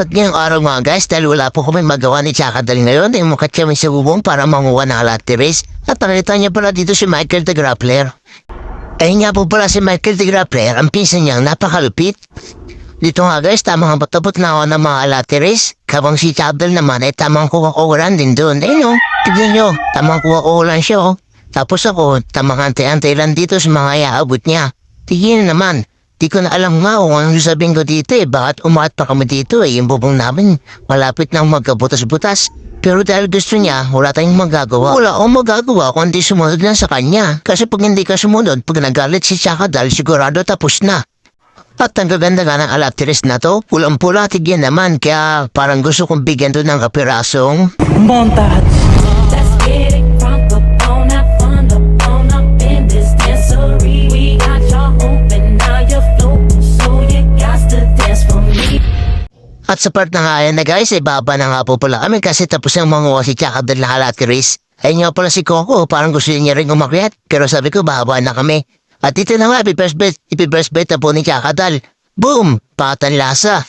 At ngayong araw nga guys, dahil wala po kami magawa ni Chakadal ngayon, ay mukat kami sa bubong para manguha ng lateris. At nakita niya pala dito si Michael the Grappler. Ayun nga po pala si Michael the Grappler, ang pinsan niyang napakalupit. Dito nga guys, tamang patapot na ako ng mga lateris. Kabang si Chakadal naman ay tamang kuha-kuhaan din doon. Ayun o, tignan nyo, tamang kuha-kuhaan siya o. Tapos ako, tamang antay-antay lang dito sa mga iaabot niya. Tignan naman. Di ko na alam nga kung anong sabihin ko dito bakit umaat pa kami dito yung bubong namin malapit na magkabutas-butas. Pero dahil gusto niya, wala tayong magagawa. Wala akong magagawa kundi sumunod lang sa kanya. Kasi pag hindi ka sumunod, pag nagalit si Chakadal, sigurado tapos na. At ang gaganda nga ng alateris na to, pulang-pula tigyan naman, kaya parang gusto kong bigyan doon ng kapirasong montage. At sa part na nga yan na guys, baba na nga po pala kami kasi tapos ang manguha si Chakadal na halatiris. Ayun nga pala si Coco, parang gusto niya rin umakyat. Pero sabi ko, bababa na kami. At ito na nga, ipi-first bet na po ni Chakadal. Boom! Patan lasa.